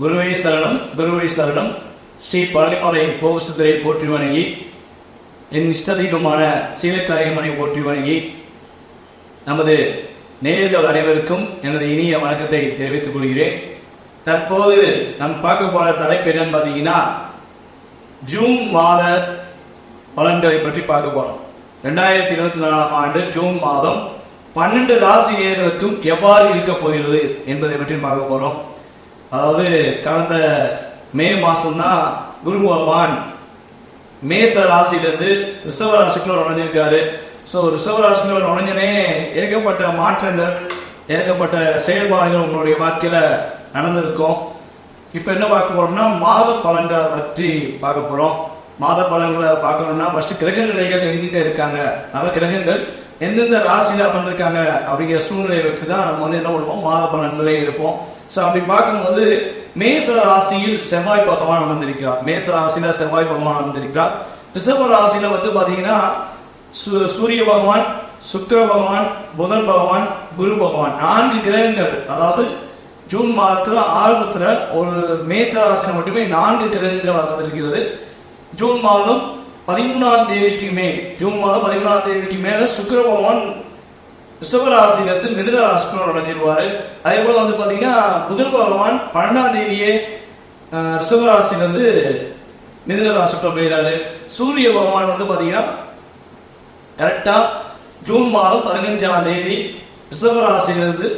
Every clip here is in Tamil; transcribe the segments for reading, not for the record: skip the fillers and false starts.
குருவை சரணம் குருவை சரணம். ஸ்ரீ பழனிமலை போகசுந்தரை போற்றி வணங்கி, என் இஷ்டதெய்வமான சீலக்காரியம்மனை போற்றி வணங்கி, நமது நேயர்கள் அனைவருக்கும் எனது இனிய வணக்கத்தை தெரிவித்துக் கொள்கிறேன். தற்போது நாம் பார்க்க போற தலைப்பு என்னன்னு பார்த்தீங்கன்னா, ஜூன் மாத பலன்களை பற்றி பார்க்க போறோம். 2024ஆம் ஆண்டு ஜூன் மாதம் 12 ராசி நேயர்களுக்கும் எவ்வாறு இருக்க போகிறது என்பதை பற்றி பார்க்க போறோம். அதாவது கடந்த மே மாசம்தான் குரு பகவான் மேச ராசியிலிருந்து ரிஷப ராசிக்குள்ள நுழைஞ்சிருக்காரு. ஸோ ரிஷப ராசிக்குள்ள நுழைஞ்சனே ஏகப்பட்ட மாற்றங்கள், ஏகப்பட்ட செயல்பாடுகள் உங்களுடைய வாழ்க்கையில நடந்திருக்கும். இப்போ என்ன பார்க்க போறோம்னா, மாத பலன்களை பற்றி பார்க்க போறோம். மாத பலன்களை பார்க்கணும்னா ஃபர்ஸ்ட் கிரக நிலைகள் எங்கிட்ட இருக்காங்க, நவ கிரகங்கள் எந்தெந்த ராசியில வந்திருக்காங்க அப்படிங்கிற சூழ்நிலையை வச்சுதான் நம்ம என்ன பண்ணுவோம், மாத பலன்களை எடுப்போம். ஸோ அப்படி பார்க்கும்போது மேச ராசியில் செவ்வாய் பகவான் அமர்ந்திருக்கிறார். மேச ராசியில செவ்வாய் பகவான் அமர்ந்திருக்கிறார். ரிஷப ராசியில பாத்தீங்கன்னா சூரிய பகவான், சுக்கிர பகவான், புதன் பகவான், குரு பகவான், 4 கிரகங்கள். அதாவது ஜூன் மாதத்துல ஆரம்பத்துல ஒரு மேச ராசியில மட்டுமே 4 கிரகங்கள் வந்திருக்கிறது. ஜூன் மாதம் 13ஆம் தேதிக்கு மேல், ஜூன் மாதம் 13ஆம் தேதிக்கு மேல சுக்கிர பகவான் ரிஷபராசிலிருந்து மிதுன ராசிக்குள்ள நுழைஞ்சிருவாரு. அதே போல பாத்தீங்கன்னா புதன் பகவான் 12ஆம் தேதியே ரிஷபராசிலிருந்து மிதுன ராசிக்குள்ள போயிடாரு. சூரிய பகவான் பாத்தீங்கன்னா கரெக்டா ஜூன் மாதம் 15ஆம் தேதி ரிஷபராசிலிருந்து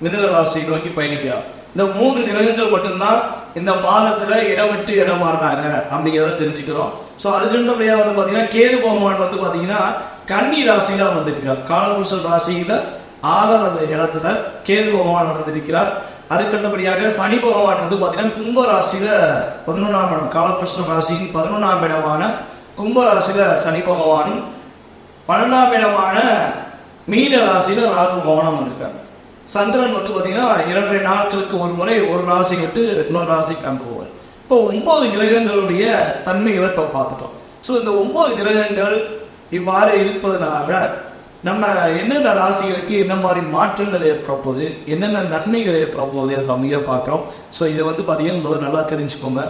மிதுன ராசியை நோக்கி பயணிக்கிறார். இந்த 3 கிரகங்கள் மட்டும்தான் இந்த மாதத்துல இடம் விட்டு இடம் மாறினாங்க அப்படிங்கிறத தெரிஞ்சுக்கிறோம். ஸோ அதுக்கு இருந்தபடியா பாத்தீங்கன்னா கேது பகவான் பாத்தீங்கன்னா கன்னி ராசியில வந்திருக்கிறார். காலபுருஷ ராசியில 6வது இடத்துல கேது பகவான் வந்திருக்கிறார். அதுக்கு அடுத்தபடியாக சனி பகவான் பாத்தீங்கன்னா கும்ப ராசியில 11ஆம் இடம், காலபுருஷ ராசியின் 11ஆம் இடமான கும்ப ராசியில சனி பகவானும், 12ஆம் இடமான மீன ராசியில ராகு பகவானும் வந்திருக்காங்க. சந்திரன் பாத்தீங்கன்னா 2 நாட்களுக்கு ஒரு முறை ஒரு ராசி விட்டு இன்னொரு ராசிக்கு அனுப்ப போவார். இப்போ 9 கிரகங்களுடைய தன்மைகளை இப்போ பார்த்துட்டோம். ஸோ இந்த 9 கிரகங்கள் இவ்வாறு இருப்பதனால நம்ம என்னென்ன ராசிகளுக்கு என்ன மாதிரி மாற்றங்கள் ஏற்பட போகுது, என்னென்ன நன்மைகள் ஏற்பட போகுது அப்படிங்க பார்க்குறோம். ஸோ இதை பார்த்தீங்கன்னா நல்லா தெரிஞ்சுக்கோங்க.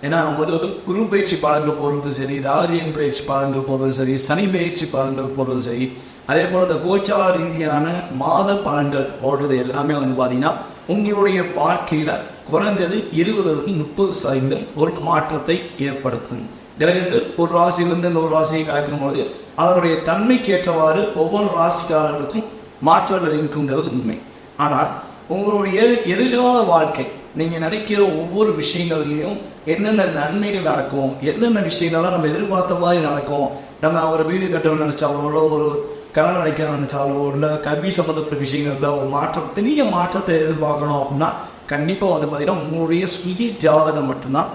ஏன்னா நம்ம குரு பயிற்சி பலன்கள் போடுறது சரி, ராஜியின் பயிற்சி பலன்கள் போடுறது சரி, சனி பயிற்சி பலன்கள் போடுறது சரி, அதே போல இந்த கோச்சார ரீதியான மாத பலன்கள் போடுறது எல்லாமே பார்த்தீங்கன்னா உங்களுடைய வாழ்க்கையில குறைஞ்சது 20-30% ஒரு மாற்றத்தை ஏற்படுத்தும். கிரகங்கள் ஒரு ராசியிலிருந்து இன்னொரு ராசியை கலக்கும் போது அதனுடைய தன்மைக்கு ஏற்றவாறு ஒவ்வொரு ராசிக்காரர்களுக்கும் மாற்றங்கள் இருக்குங்கிறது உண்மை. ஆனால் உங்களுடைய எதிர்கால வாழ்க்கை, நீங்க நினைக்கிற ஒவ்வொரு விஷயங்கள்லையும் என்னென்ன நன்மைகள் நடக்கும், என்னென்ன விஷயங்கள்லாம் நம்ம எதிர்பார்த்த மாதிரி நடக்கும். நம்ம ஒரு வீடு கட்டணும்னு நினைச்சாலோ, ஒரு கடன் அடைக்க நினைச்சாலோ, இல்லை கல்வி சம்பந்தப்பட்ட விஷயங்கள்ல ஒரு மாற்றம், பெரிய மாற்றத்தை எதிர்பார்க்கணும் அப்படின்னா கண்டிப்பா பார்த்தீங்கன்னா உங்களுடைய சுய ஜாதகம் மட்டும்தான்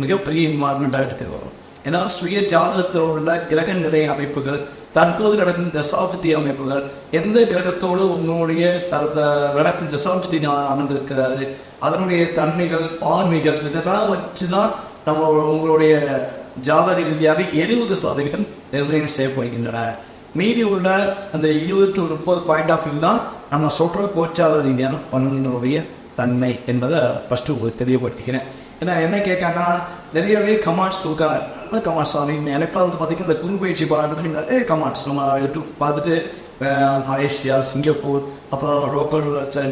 மிகப்பெரிய இன்வால்மெண்டாக எடுத்து வரும். ஏன்னா சுய ஜாதகத்தில் உள்ள கிரக நிலை அமைப்புகள், தற்போது நடக்கும் தசாப்தி அமைப்புகள், எந்த கிரகத்தோடு உங்களுடைய நடக்கும் தசாப்தி அமர்ந்திருக்கிறாரு, அதனுடைய தன்மைகள், பார்வைகள், இதெல்லாம் வச்சுதான் நம்ம உங்களுடைய ஜாதக ரீதியாக 70% நிர்ணயம் செய்யப்படுகின்றன. மீதி உள்ள அந்த 20-30 பாயிண்ட் ஆஃப் வியூ தான் நம்ம சொல்ற கோச்சார ரீதியான பலன்களுடைய தன்மை என்பதை ஃபர்ஸ்ட் உங்களுக்கு தெரியப்படுத்திக்கிறேன். ஏன்னா என்ன கேட்காங்கன்னா நிறையவே கமாண்ட்ஸ் கொடுக்காங்க. நல்ல கமாண்ட்ஸ் எனக்கு பார்த்தீங்கன்னா இந்த குரு பயிற்சி பலன்கள் நிறைய கமாண்ட்ஸ் நம்ம யூடியூப் பார்த்துட்டு மலேசியா, சிங்கப்பூர், அப்புறம் லோக்கல்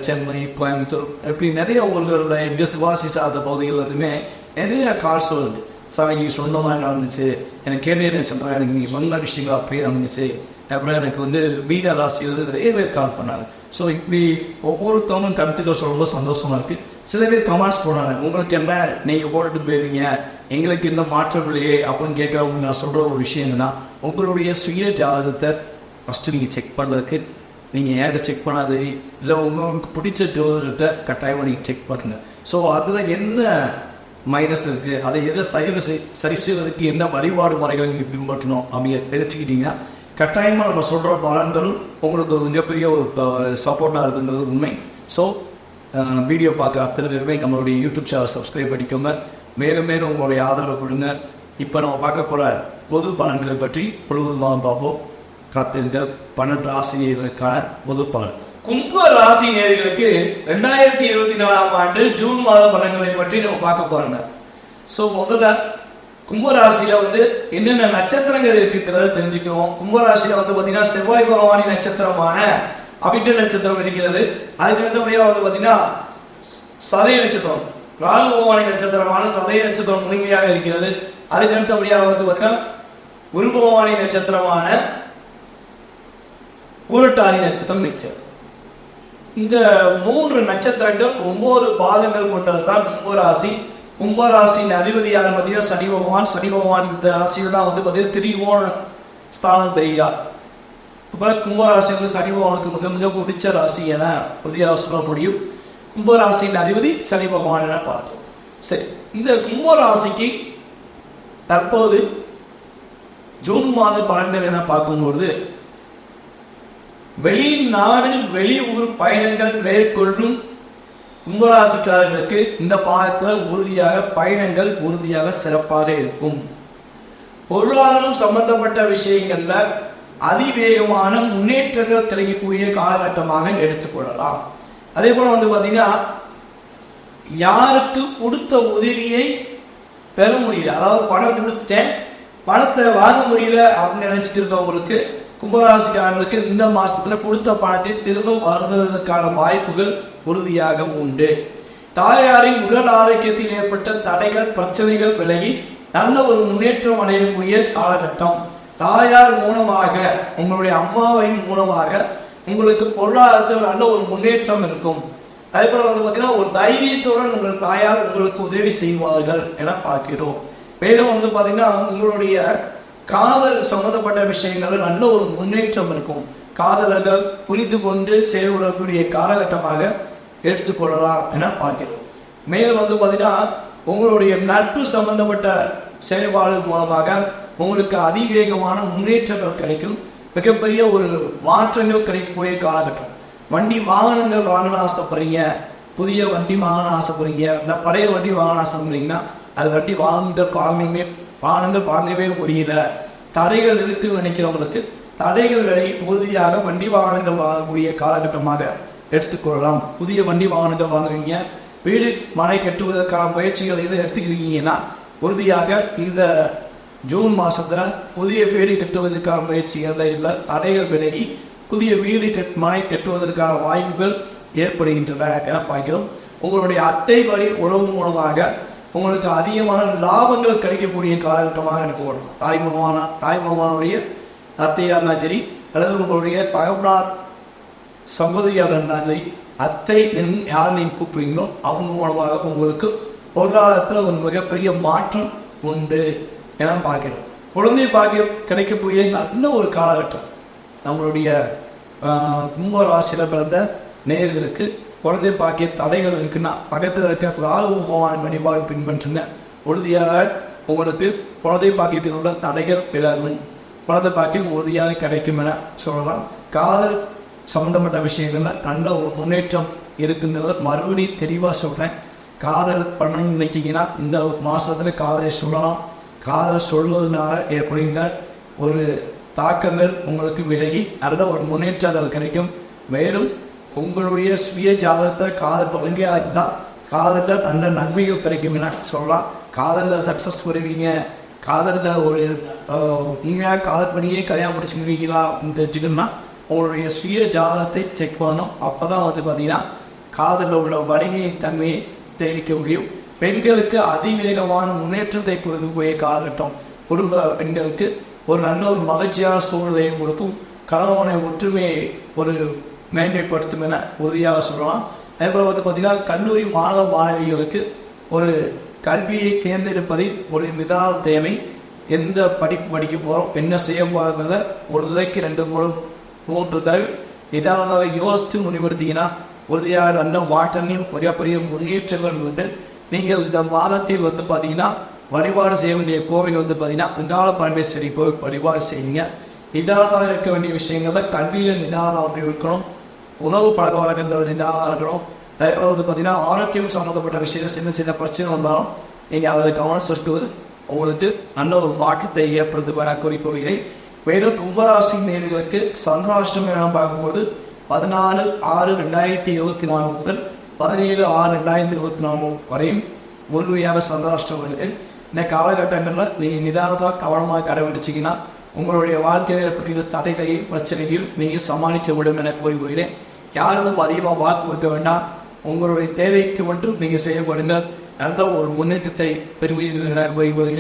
சென்னை, கோயம்புத்தூர், இப்படி நிறைய ஊர்களில் எங்கள் சிவாசி சார்ந்த பகுதிகள் வந்துமே நிறைய கால்ஸ் வருது. சார் நீங்கள் சொன்ன மாதிரி நடந்துச்சு, எனக்கு கேள்வி சொல்கிறேன், எனக்கு நீங்கள் சொன்ன விஷயங்கள் அப்படியே நடந்துச்சு, அப்புறம் எனக்கு மீன ராசியில் நிறைய பேர் கால் பண்ணாங்க. ஸோ இப்படி ஒவ்வொருத்தவங்களும் கருத்துக்கள் சொல்லும்போது சந்தோஷமா இருக்கு. சில பேர் கமெண்ட்ஸ் போனாங்க, உங்களுக்கு என்ன நீங்கள் போட்டுட்டு போயிருங்க, எங்களுக்கு இந்த மாற்றம் இல்லையே அப்படின்னு கேட்கறவங்க நான் சொல்கிற ஒரு விஷயம் என்னன்னா, உங்களுடைய சுய ஜாதகத்தை ஃபஸ்ட்டு நீங்கள் செக் பண்ணுறதுக்கு நீங்கள் யார்கிட்ட செக் பண்ணாது, இல்லை உங்களுக்கு பிடிச்ச ஜோதிடத்தை கட்டாயமாக நீங்கள் செக் பண்ணுங்கள். ஸோ அதில் என்ன மைனஸ் இருக்குது, அதை எதை சரி செய்வதற்கு என்ன வழிபாடு முறைகள் நீங்கள் பின்பற்றணும் அப்படிங்கிறத தெரிஞ்சுக்கிட்டீங்கன்னா கட்டாயமாக நம்ம சொல்கிற பலன்களும் உங்களுக்கு மிகப்பெரிய ஒரு சப்போர்ட்டாக இருக்குங்கிறது உண்மை. ஸோ வீடியோ பார்க்குற அத்தனை பேருமே நம்மளுடைய யூடியூப் சேனல் சப்ஸ்கிரைப் பண்ணிக்கோங்க. மேலும் மேலும் உங்களுடைய ஆதரவு கொடுங்க. இப்போ நம்ம பார்க்க போகிற பொது பலன்களை பற்றி பொழுதுதான் பார்ப்போம். காத்திருந்த 12 ராசிகளுக்கான பொது பலன். கும்ப ராசி நேயர்களுக்கு 2024 ஆண்டு ஜூன் மாத பலன்களை பற்றி நம்ம பார்க்க போறோம். ஸோ முதல்ல கும்பராசியில என்னென்ன நட்சத்திரங்கள் இருக்குங்கிறத தெரிஞ்சுக்குவோம். கும்பராசியில பார்த்தீங்கன்னா செவ்வாய் பகவானின் நட்சத்திரமான அவிட்ட நட்சத்திரம் இருக்கிறது. அதுக்கு அடுத்தபடியா பார்த்தீங்கன்னா சதய நட்சத்திரம், ராகு பகவானின் நட்சத்திரமான சதய நட்சத்திரம் முழுமையாக இருக்கிறது. அதுக்கு அடுத்தபடியாக பார்த்தீங்கன்னா குரு பகவானின் நட்சத்திரமான பூரட்டாதி நட்சத்திரம் இருக்கிறது. இந்த 3 நட்சத்திரங்கள் 9 பாதங்கள் கொண்டதுதான் கும்பராசி. கும்பராசியின் அதிபதி யார் பார்த்தீங்கன்னா சனி பகவான். சனி பகவான் இந்த ராசியில தான் பார்த்தீங்கன்னா திரிகோண ஸ்தானம் பெறுகிறார். இப்போ கும்பராசி சனி பகவானுக்கு மிக மிக பிடிச்ச ராசி என உறுதியாக சொல்ல முடியும். கும்பராசியின் அதிபதி சனி பகவான் என பார்த்தோம். சரி, இந்த கும்பராசிக்கு தற்போது ஜூன் மாத பலன்கள் என பார்க்கும்பொழுது வெளிநாடு வெளியூர் பயணங்கள் மேற்கொள்ளும் கும்பராசிக்காரர்களுக்கு இந்த பாதத்தில் உறுதியாக பயணங்கள் உறுதியாக சிறப்பாக இருக்கும். பொருளாதாரம் சம்பந்தப்பட்ட விஷயங்கள்ல அதிவேகமான முன்னேற்றங்கள் கிடைக்கக்கூடிய காலகட்டமாக எடுத்துக்கொள்ளலாம். அதே போல பார்த்தீங்கன்னா யாருக்கு கொடுத்த உதவியை பெற முடியல, அதாவது பணம் கொடுத்துட்டேன் பணத்தை வாங்க முடியல அப்படின்னு நினைச்சிட்டு இருக்கவங்களுக்கு கும்பராசிக்காரர்களுக்கு இந்த மாசத்துல கொடுத்த பணத்தை திரும்ப வருவதற்கான வாய்ப்புகள் உறுதியாக உண்டு. தாயாரின் உடல் ஆரோக்கியத்தில் ஏற்பட்ட தடைகள் பிரச்சனைகள் விலகி நல்ல ஒரு முன்னேற்றம் அடையக்கூடிய காலகட்டம். தாயார் மூலமாக உங்களுடைய அம்மாவின் மூலமாக உங்களுக்கு பொருளாதாரத்தில் நல்ல ஒரு முன்னேற்றம் இருக்கும். அதே போல பார்த்தீங்கன்னா ஒரு தைரியத்துடன் உங்கள் தாயார் உங்களுக்கு உதவி செய்வார்கள் என பார்க்கிறோம். மேலும் பார்த்தீங்கன்னா உங்களுடைய காதல் சம்பந்தப்பட்ட விஷயங்கள் நல்ல ஒரு முன்னேற்றம் இருக்கும். காதலர்கள் புரிந்து கொண்டு செயல்படக்கூடிய காலகட்டமாக எடுத்துக்கொள்ளலாம் என பார்க்கிறோம். மேலும் பார்த்தீங்கன்னா உங்களுடைய நட்பு சம்பந்தப்பட்ட செயல்பாடு மூலமாக உங்களுக்கு அதிவேகமான முன்னேற்றங்கள் கிடைக்கும். மிகப்பெரிய ஒரு மாற்றங்கள் கிடைக்கக்கூடிய காலகட்டம். வண்டி வாகனங்கள் வாங்கணும் ஆசைப்படுறீங்க, புதிய வண்டி வாங்கணும் ஆசைப்படுறீங்க, இல்லை பழைய வண்டி வாங்கணும் ஆசைப்படுறீங்கன்னா அது வண்டி வாங்கவே முடியல, தடைகள் இருக்குன்னு நினைக்கிறவங்களுக்கு தடைகள் விலை உறுதியாக வண்டி வாகனங்கள் வாங்கக்கூடிய காலகட்டமாக எடுத்துக்கொள்ளலாம். புதிய வண்டி வாகனங்கள் வாங்குறீங்க, வீடு மனை கட்டுவதற்கான முயற்சிகள் எதுவும் எடுத்துக்கிறீங்கன்னா உறுதியாக இந்த ஜூன் மாசத்துல புதிய வீடு கட்டுவதற்கான முயற்சிகள் இல்லை, தடைகள் விலகி புதிய வீடு மனை கட்டுவதற்கான வாய்ப்புகள் ஏற்படுகின்றன என பார்க்கிறோம். உங்களுடைய அத்தை வழி உறவு மூலமாக உங்களுக்கு அதிகமான லாபங்கள் கிடைக்கக்கூடிய காலகட்டமாக எடுத்துக்கொள்ளலாம். தாய்மாமானுடைய அத்தையாக இருந்தாலும் சரி, அல்லது உங்களுடைய தகவலார் சம்பதியாக இருந்தாலும் சரி, அத்தை யார் நீங்கள் கூப்பிடுறீங்களோ அவங்க மூலமாக உங்களுக்கு பொருளாதாரத்தில் ஒரு மிகப்பெரிய மாற்றம் உண்டு என பார்க்கிறோம். குழந்தை பாக்கிய கிடைக்கக்கூடிய நல்ல ஒரு காலகட்டம். நம்மளுடைய கும்பராசியில் பிறந்த நேயர்களுக்கு குழந்தை பாக்கிய தடைகள் இருக்குன்னா பக்கத்தில் இருக்க ராகு பகவான் வழிபாடு பின்பற்றுங்க. உறுதியாக உங்களுக்கு குழந்தை பாக்கியத்தில் உள்ள தடைகள் விலகும், குழந்தை பாக்கியம் உறுதியாக கிடைக்கும் என சொல்லலாம். காதல் சம்பந்தப்பட்ட விஷயங்கள்ல நல்ல ஒரு முன்னேற்றம் இருக்குங்கிறத மறுபடியும் தெளிவாக சொல்கிறேன். காதல் பண்ணணும்னு நினைச்சிங்கன்னா இந்த மாதத்தில் காதலை சொல்லலாம். காதல் சொல்வதனால ஏற்படுகின்ற ஒரு தாக்கங்கள் உங்களுக்கு விலகி நல்ல ஒரு முன்னேற்றங்கள் கிடைக்கும். மேலும் உங்களுடைய சுய ஜாதகத்தை காதல் ஒழுங்கையாக இருந்தால் காதலில் நல்ல நன்மைகள் கிடைக்கும் என சொல்லலாம். காதலில் சக்ஸஸ் வருவீங்க, காதலில் ஒரு உண்மையாக காதல் பண்ணியே கல்யாணம் முடிச்சுக்குவீங்களா அப்படின்னு தெரிஞ்சுக்கணும்னா உங்களுடைய சுய ஜாதகத்தை செக் பண்ணணும். அப்போ தான் பார்த்தீங்கன்னா காதலில் உள்ள வலிமையை தன்மையை தெரிவிக்க முடியும். பெண்களுக்கு அதிவேகமான முன்னேற்றத்தை கொடுக்கக்கூடிய காலகட்டம். குடும்ப பெண்களுக்கு ஒரு நல்ல ஒரு மகிழ்ச்சியான சூழ்நிலையை கொடுக்கும். கணவனை ஒற்றுமையை ஒரு மேன்மைப்படுத்தும் என உறுதியாக சொல்லலாம். அதேபோல் பார்த்தீங்கன்னா கல்லூரி மாணவ மாணவிகளுக்கு ஒரு கல்வியை தேர்ந்தெடுப்பதில் ஒரு நிதானம் தேவை. எந்த படிப்பு படிக்க போகிறோம், என்ன செய்ய போகிறத ஒரு தடவைக்கு 2-3 தடவை நிதானமாக யோசித்து முடிவெடுத்தீங்கன்னா உறுதியாக நல்ல மாற்றங்கள் மிகப்பெரிய முன்னேற்றங்கள் உண்டு. நீங்கள் இந்த மாதத்தில் பார்த்தீங்கன்னா வழிபாடு செய்ய வேண்டிய கோவில் பார்த்தீங்கன்னா அங்காள பரமேஸ்வரி கோவில் வழிபாடு செய்யுங்க. நிதானமாக இருக்க வேண்டிய விஷயங்கள கல்வியில் நிதானம் இருக்கணும், உணவு பழக்க வழக்கங்கள் நிதானமாக இருக்கணும். அதேபோல் பார்த்தீங்கன்னா ஆரோக்கியம் சம்மந்தப்பட்ட விஷயம் சின்ன சின்ன பிரச்சனை வந்தாலும் நீங்கள் அதில் கவனம் செலுத்துவது உங்களுக்கு நல்ல ஒரு மாற்றத்தை ஏற்படுத்துவதாக கூறிக்கொள்கிறேன். மேலும் கும்பராசி நேயர்களுக்கு சந்திராஷ்டமம் என பார்க்கும்போது 14/6/2024 முதல் 17/6/2024 வரையும் முழுமையாக சந்திராஷ்டமம் இருக்கு. இந்த காலகட்டங்களில் நீங்கள் நிதானமாக கவனமாக கடைபிடிச்சிங்கன்னா உங்களுடைய வாழ்க்கையில் ஏற்பட்ட தடைகளையும் பிரச்சனைகளையும் நீங்கள் சமாளிக்க முடியும் என கூறுகிறேன். யாரும் அதிகமாக வாக்கு கொடுக்க வேண்டாம். உங்களுடைய தேவைக்கு மட்டும் நீங்கள் செய்யப்படுங்க. நல்ல ஒரு முன்னேற்றத்தை பெறுவீர்கள் என கூறுகிறேன்.